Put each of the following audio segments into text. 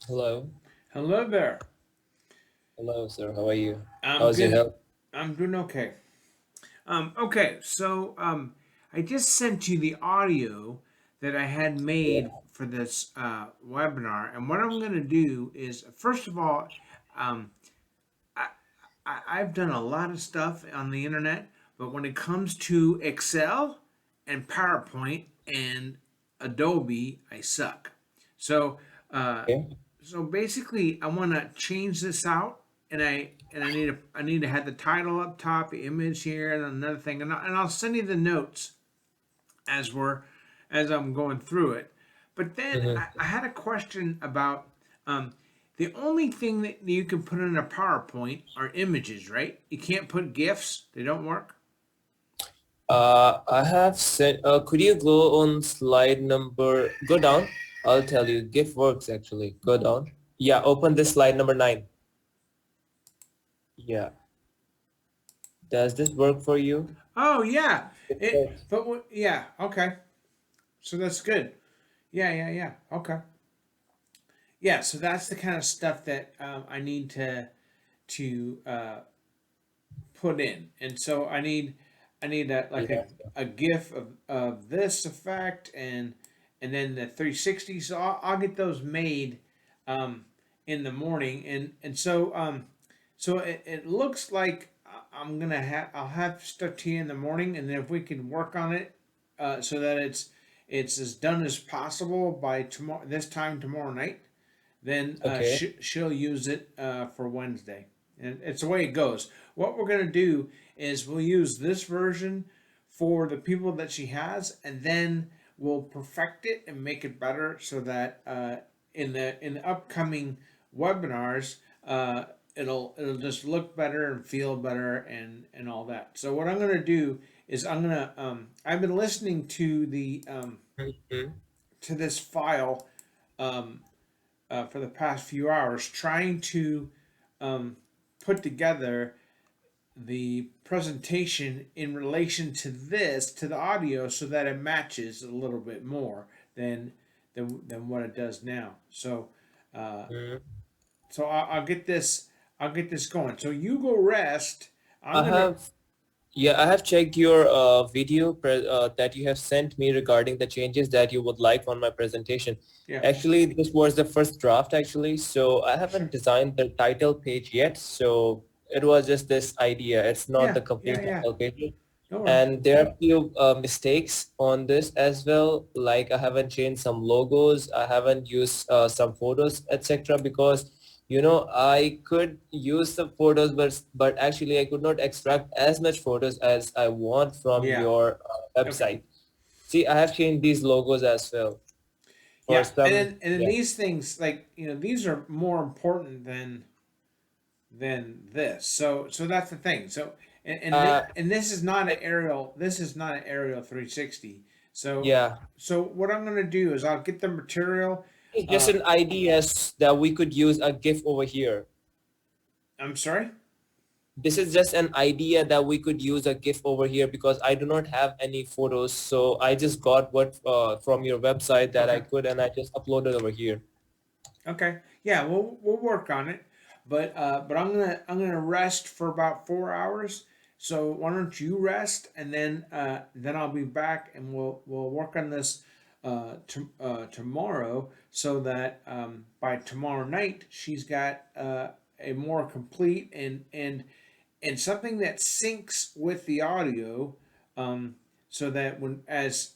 Hello. Hello there. Hello, sir. How are you? I'm How's your good. health? I'm doing okay. Okay, so I just sent you the audio that I had made Yeah. for this webinar, and what I'm going to do is, first of all, um, I, I've done a lot of stuff on the internet, but when it comes to Excel and PowerPoint and Adobe, I suck. So, uh, Okay. so basically, I want to change this out, and I need to have the title up top, the image here, and another thing, and I'll send you the notes as we're as I'm going through it. But then I Mm-hmm. had a question about um, the only thing that you can put in a PowerPoint are images, right? You can't put GIFs; they don't work. I have sent. Could you go on slide number? Go down. I'll tell you. GIF works actually. Go down. Yeah. Open this slide number 9. Yeah. Does this work for you? Oh yeah, It it. works. Yeah, okay. So that's good. Yeah. Okay. Yeah, so that's the kind of stuff that I need to put in, and so I need Yeah. a GIF of this effect and then the 360. So I'll get those made um, in the morning, and so it looks like I'm gonna have I'll have stuff to you in the morning, and then if we can work on it so that it's as done as possible by tomorrow this time tomorrow night, then Okay. she'll use it for Wednesday. And it's the way it goes. What we're going to do is we'll use this version for the people that she has, and then we'll perfect it and make it better so that in the upcoming webinars, it'll just look better and feel better and all that. So what I'm going to do is I've been listening Mm-hmm. to this file um, for the past few hours trying to um, put together the presentation in relation to this to the audio so that it matches a little bit more than than what it does now. Uh, I'll get this going. So you go rest. I'm I gonna have. Yeah, I have checked your that you have sent me regarding the changes that you would like on my presentation. yeah Actually, this was the first draft actually, so I haven't sure designed the title page yet. So it was just this idea. It's not the complete yeah. title page. No worries. And there are few mistakes on this as well. Like I haven't changed some logos. I haven't used some photos, etc. Because I could use the photos, but actually I could not extract as much photos as I want from Yeah. your Okay. website. See, I have changed these logos as well for Yeah, some. and then Yeah. these things like these are more important than this. So that's the thing. So Uh, and this is not an aerial. This is not an aerial 360. So yeah. so what I'm gonna do is I'll get the material. It's just Uh, an idea that we could use a GIF over here. I'm sorry. This is just an idea that we could use a GIF over here because I do not have any photos. So I just got what from your website that I Okay. could, and I just uploaded over here. Okay. Yeah, we'll work on it. But I'm gonna rest for about 4 hours. So why don't you rest and then I'll be back and we'll work on this tomorrow so that by tomorrow night she's got a more complete and something that syncs with the audio so that when as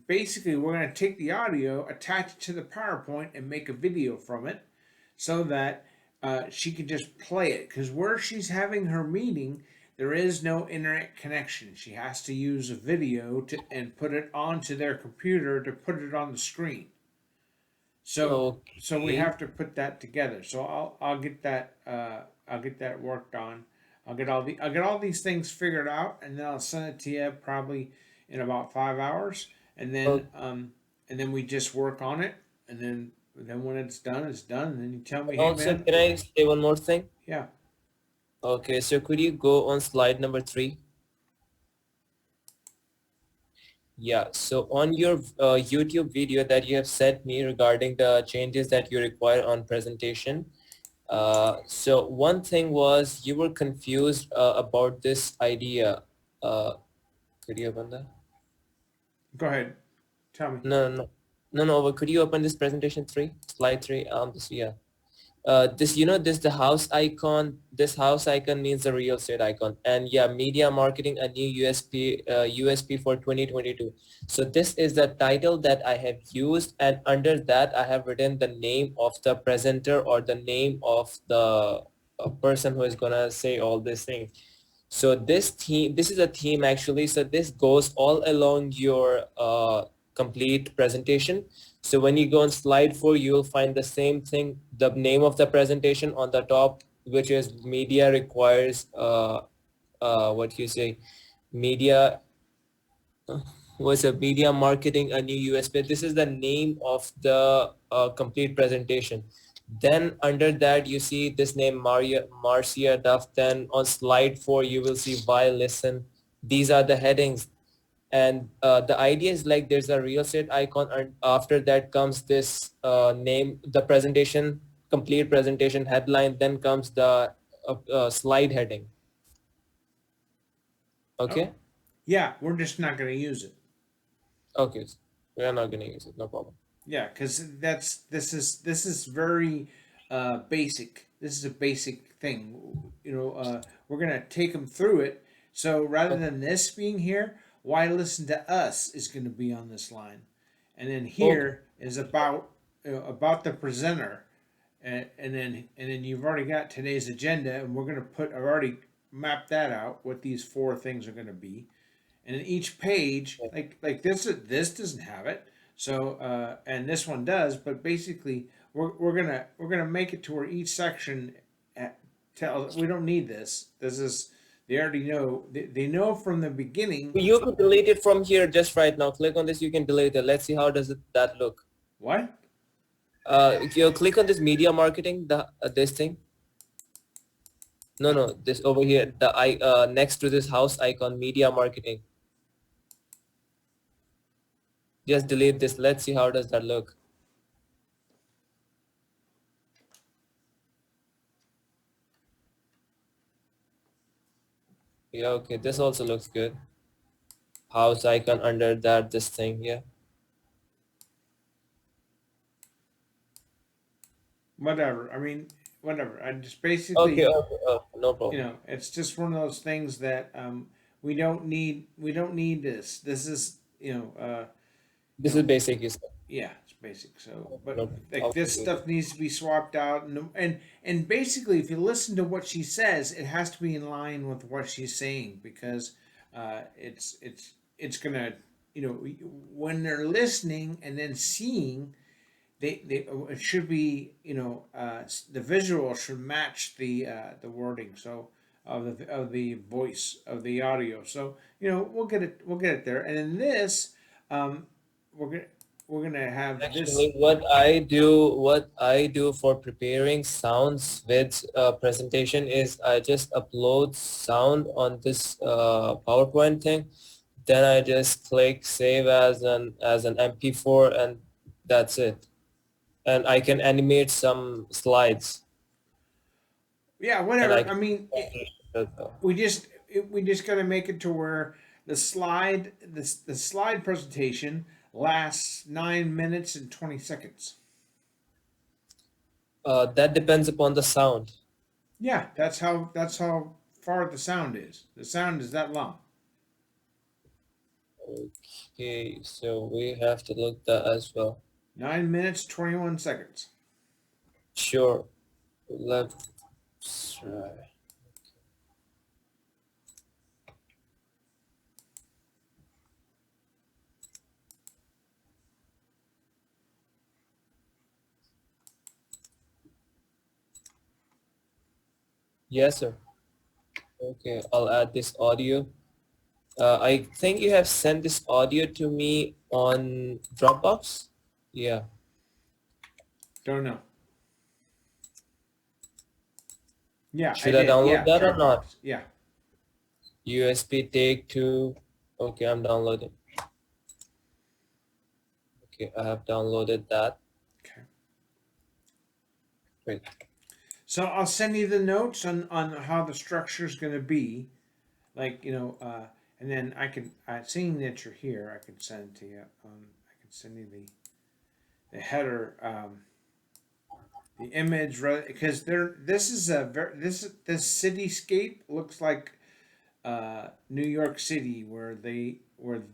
basically we're going to take the audio, attach it to the PowerPoint, and make a video from it so that she can just play it. Because where she's having her meeting, there is no internet connection. She has to use a video to and put it onto their computer to put it on the screen. So we Okay. have to put that together. So I'll get that worked on. I'll get all these things figured out, and then I'll send it to you probably in about 5 hours, and then we just work on it, and then when it's done, it's done. And then you tell me, hey Also, man, can I say one more thing? yeah, Okay, so could you go on slide number 3? Yeah, so on your YouTube video that you have sent me regarding the changes that you require on presentation, so one thing was you were confused about this idea. Uh, could you open that? Go ahead. Tell me. No. Could you open this presentation three, slide three? This, yeah. This, this the house icon. This house icon means the real estate icon. And yeah, media marketing, a new USP for 2022. So this is the title that I have used, and under that I have written the name of the presenter or the name of the person who is gonna say all these things. So this is a theme actually. So this goes all along your complete presentation. So when you go on slide 4, you'll find the same thing, the name of the presentation on the top, which is media requires, what you say, media, was a media marketing, a new USP. This is the name of the complete presentation. Then under that, you see this name, Marcia Duff. Then on slide 4, you will see why listen. These are the headings. And the idea is like there's a real estate icon, and after that comes this name, the presentation, complete presentation headline, then comes the slide heading. Oh, Okay. yeah, we're just not going to use it. Okay. We are not going to use it. No problem. Yeah, because this is very basic. This is a basic thing. We're gonna take them through it. So rather Okay. than this being here, why listen to us is going to be on this line, and then Okay. here is about the presenter, and then you've already got today's agenda, and we're gonna put. I've already mapped that out. What these four things are gonna be, and in each page, like this doesn't have it. So and this one does, but basically we're gonna make it to where each section tells we don't need this. This is they already know they know from the beginning. You could delete it from here just right now. Click on this. You can delete it. Let's see how does that look. What? You click on this media marketing, the this thing. No, this over here, the next to this house icon, media marketing. Just delete this. Let's see how does that look. Yeah, okay. This also looks good. House icon under that, this thing. Yeah. Whatever. I mean, whatever. I just basically, Okay. No problem. it's just one of those things that we don't need. We don't need this. This is you This is know basic. You said. yeah, it's basic. So, No but problem. like I'll this do it. stuff needs to be swapped out, and basically, if you listen to what she says, it has to be in line with what she's saying because it's gonna when they're listening and then seeing they it should be the visual should match the wording of the voice of the audio. So we'll get it there, and in this we're gonna we're gonna have this. Actually, what I do for preparing sounds with presentation is I just upload sound on this PowerPoint thing. Then I just click save as an MP4, and that's it. And I can animate some slides, Yeah, and I whatever. can I mean, we just got to make it to where the slide presentation lasts 9 minutes and 20 seconds. that depends upon the sound. Yeah, that's how far the sound is. The sound is that long. Okay, so we have to look that as well. 9 minutes 21 seconds. Sure. Left, right. Yes, sir. Okay, I'll add this audio. I think you have sent this audio to me on Dropbox. Yeah. Don't know. Yeah, I Should I did. download Yeah, that or not? Dropbox. Yeah. USB take two. Okay, I'm downloading. Okay, I have downloaded that. Okay. Great. So I'll send you the notes on how the structure is going to be, like and then I can, seeing that you're here, I can send it to you. I can send you the header, the image, because there. This is a this cityscape looks like New York City, where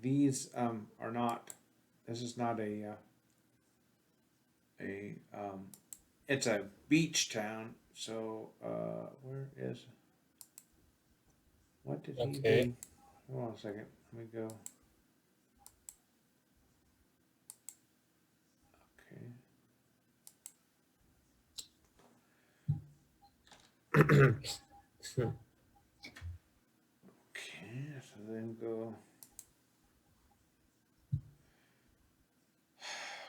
these are not. This is not a it's a beach town. So where is, what did he Okay. do? Hold on a second. Let me go. Okay. Okay. So then go.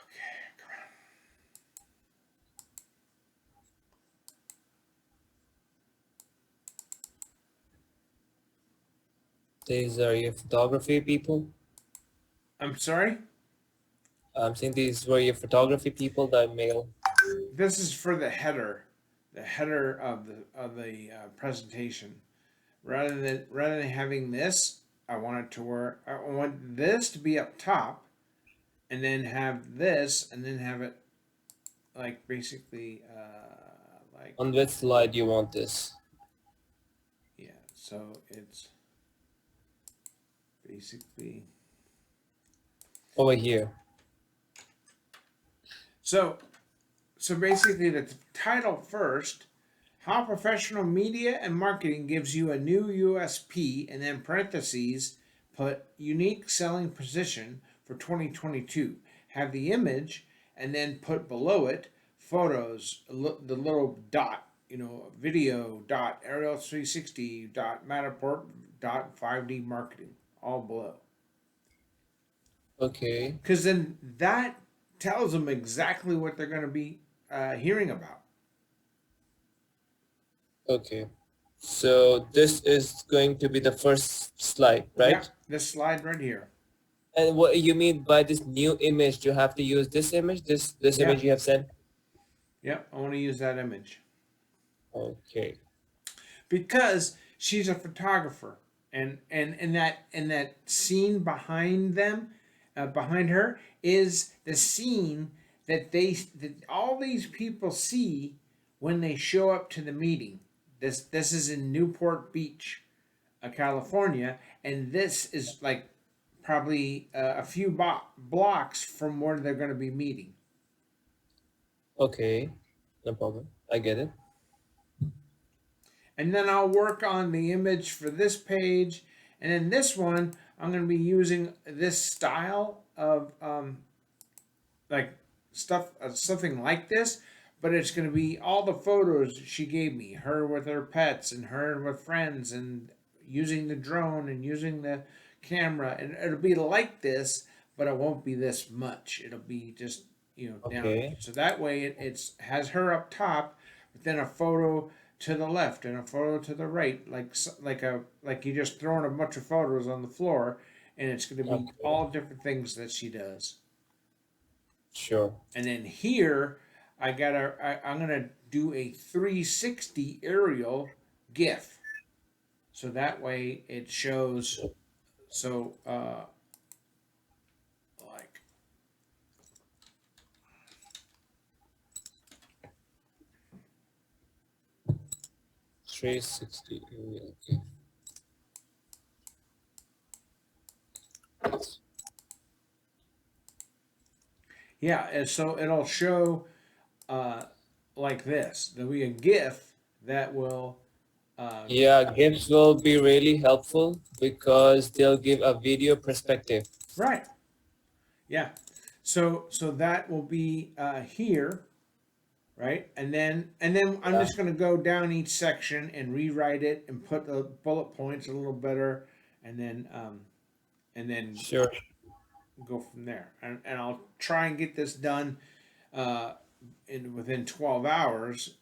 Okay. Come These are your photography people. on. I'm sorry. I'm saying these were your photography people, the mail. This is for the header of the presentation. Rather than having this, I want it to work. I want this to be up top, and then have this, and then have it like basically like, On which slide you want this? yeah. So it's basically, Over here. so basically the title first. How professional media and marketing gives you a new USP, and then parentheses put unique selling position for 2022. Have the image, and then put below it photos, the little dot, video dot aerial 360 dot Matterport dot 5D marketing, all below. Okay. Because then that tells them exactly what they're going to be hearing about. Okay. So this is going to be the first slide, Yeah, right? this slide right here. And what you mean by this new image? You have to use this image, this Yeah, image you have sent? yep, I want to use that image Okay. because she's a photographer, and that scene behind them, behind her, is the scene that all these people see when they show up to the meeting. This is in Newport Beach, California, and this is like probably a few blocks from where they're going to be meeting. Okay. No problem. I get it. And then I'll work on the image for this page, and then this one I'm going to be using this style of like stuff, something like this, but it's going to be all the photos she gave me, her with her pets and her with friends, and using the drone and using the camera, and it'll be like this, but it won't be this much. It'll be just down, Okay. so that way it's has her up top, but then a photo to the left and a photo to the right, like you just throwing a bunch of photos on the floor, and it's going to be Okay. all different things that she does. Sure. And then here, I'm gonna do a 360 aerial GIF, so that way it shows. So like 360. Okay. yeah, and so it'll show uh, like this. There'll be a GIF that will Yeah, GIFs will be really helpful because they'll give a video perspective. right. Yeah, so that will be here, right? And then I'm Yeah. just going to go down each section and rewrite it and put the bullet points a little better, and then Sure. go from there. And I'll try and get this done uh, in within 12 hours.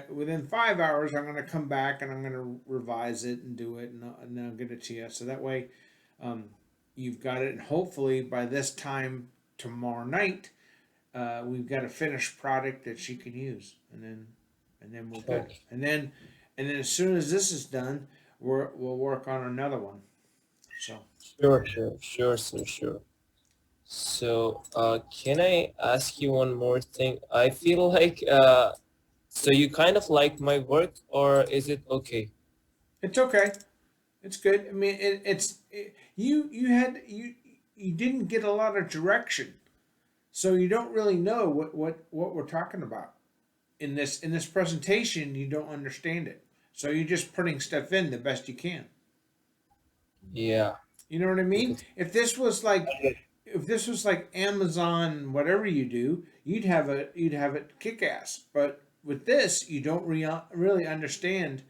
Within 5 hours I'm gonna come back and I'm gonna revise it and do it, and then I'll get it to you. So that way, um, you've got it, and hopefully by this time tomorrow night, we've got a finished product that she can use, and then we're good. Okay. And then as soon as this is done, we'll work on another one. So Sure, sure, sure, sir, sure. So, can I ask you one more thing? I feel like, so you kind of like my work, or is it okay? it's okay. It's good. I mean, you didn't get a lot of direction, so you don't really know what we're talking about in this presentation. You don't understand it, so you're just putting stuff in the best you can. Yeah, You know what I mean? because If this was like Amazon, whatever you do, you'd have it kick ass. But with this, you don't really understand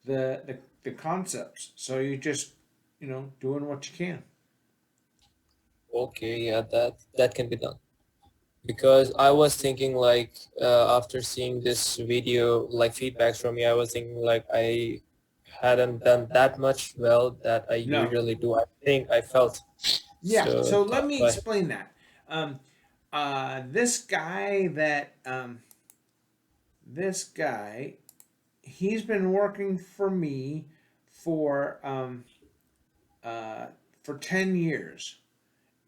the concepts. So you just doing what you can. okay, yeah, that can be done. Because I was thinking like, after seeing this video, like feedbacks from you, I was thinking like I hadn't done that much well that I No. usually do. I think I felt. Yeah. So So let that's me why. explain that. This guy this guy, he's been working for me for um, for 10 years,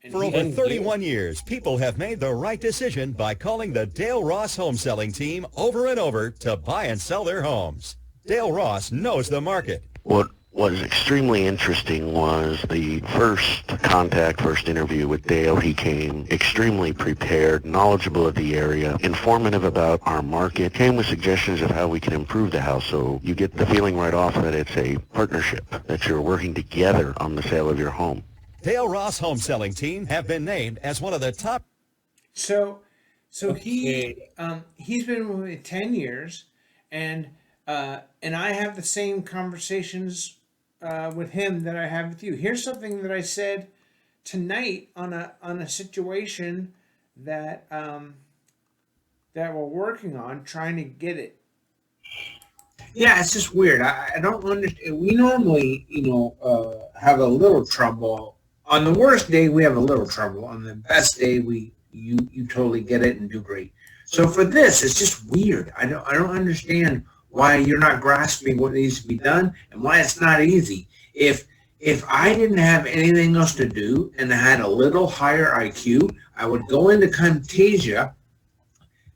and For over he 10 years. 31 years, people have made the right decision by calling the Dale Ross home selling team over and over to buy and sell their homes. Dale Ross knows the market. What was extremely interesting was the first interview with Dale. He came extremely prepared, knowledgeable of the area, informative about our market, came with suggestions of how we can improve the house. So you get the feeling right off that it's a partnership, that you're working together on the sale of your home. Dale Ross home selling team have been named as one of the top. so so he Okay. he's been with me 10 years, and I have the same conversations with him that I have with you. Here's something that I said tonight on a situation that that we're working on, trying to get it. Yeah, it's just weird. I don't understand. We normally, have a little trouble. On the worst day, we have a little trouble. On the best day, you totally get it and do great. So for this, it's just weird. I don't understand why you're not grasping what needs to be done and why it's not easy. If I didn't have anything else to do and I had a little higher IQ, I would go into Camtasia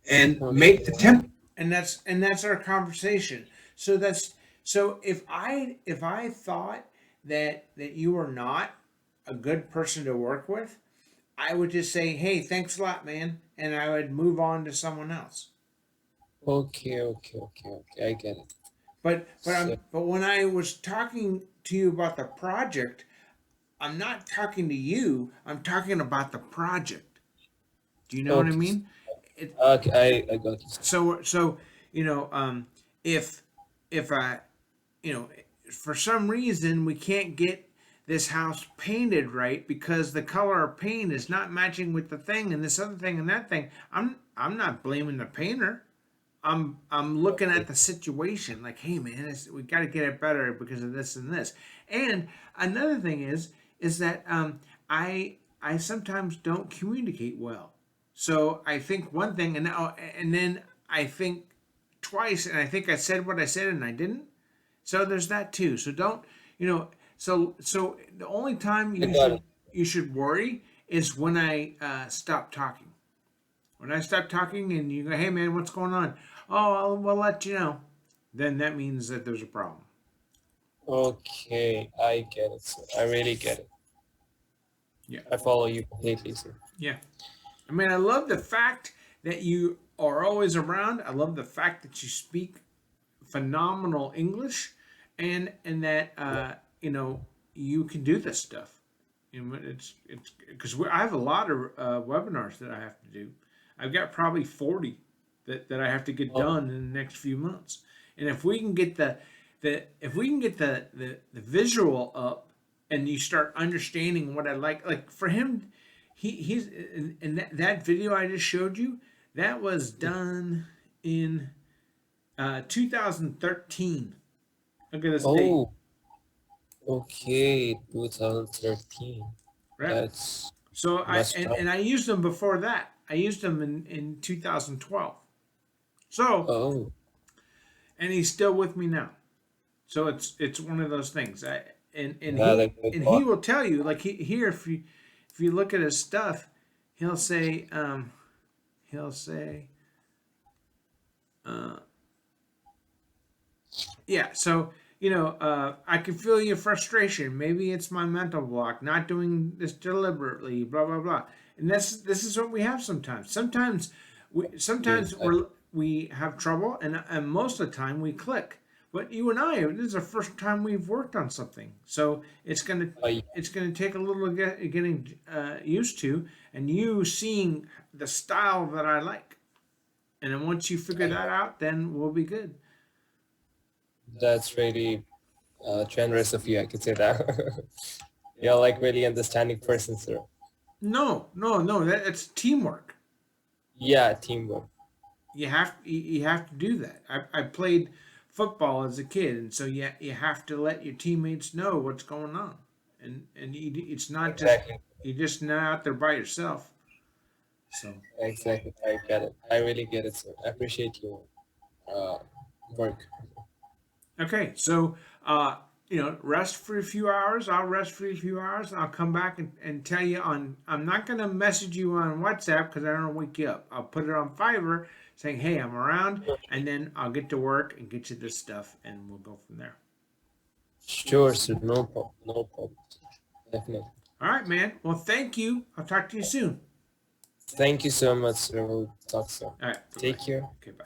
and make the Okay. temp, and that's our conversation. So if I thought that you were not a good person to work with, I would just say, hey, thanks a lot, man, and I would move on to someone else. Okay, okay, okay, okay. I get it. So, But when I was talking to you about the project, I'm not talking to you, I'm talking about the project. Do you know what I okay. mean? It, Okay, I got you. so you know if if I you know for some reason we can't get this house painted right because the color of paint is not matching with the thing and this other thing and that thing, I'm not blaming the painter. I'm looking at Okay. the situation like, hey man, we got to get it better because of this and this. And another thing is that I sometimes don't communicate well. So I think one thing, and then I think twice, and I think I said what I said and I didn't. So there's that too. So don't you know? So the only time I you got should it. you should worry is when I stop talking. When I stop talking and you go, hey man, what's going on? Oh, we'll let you know. Then that means that there's a problem. Okay, I get it, sir. I really get it. Yeah. I follow you completely, sir. Yeah. I mean, I love the fact that you are always around. I love the fact that you speak phenomenal English, and that you can do this stuff. It's because I have a lot of webinars that I have to do. I've got probably 40 that I have to get Oh, done in the next few months. And if we can get the visual up, and you start understanding what I like for him, he's and that video I just showed you, that was done in 2013. Look at this date, oh, okay, 2013. right? That's So Must try. I used them before that. I used them in 2012. So, Oh, and he's still with me now. So it's one of those things. yeah, like good And he boss. will tell you, like here, if you look at his stuff, he'll say he'll say uh, yeah. So I can feel your frustration. Maybe it's my mental block, not doing this deliberately. Blah blah blah. And this is what we have sometimes. Sometimes Exactly. we have trouble, and most of the time we click. But you and I, this is the first time we've worked on something, so Uh, it's gonna take a little getting used to, and you seeing the style that I like. And then once you figure I- that out, then we'll be good. that's really generous of you. I could say that. You're like really understanding person, sir. No. It's teamwork. Yeah, teamwork. You have to do that. I played football as a kid, and so you have to let your teammates know what's going on, and it's not just Exactly. you're just not out there by yourself. So Exactly. I get it. I really get it, sir. I appreciate your uh, work. okay, so rest for a few hours. I'll rest for a few hours. I'll come back and tell you on. I'm not gonna message you on WhatsApp because I don't want to wake you up. I'll put it on Fiverr saying, "Hey, I'm around," and then I'll get to work and get you this stuff, and we'll go from there. Sure, sir. No problem. No problem. Definitely. All right, man. Well, thank you. I'll talk to you soon. Thank you so much, sir. We'll talk soon. All right. Bye-bye. Take care. Okay. Bye.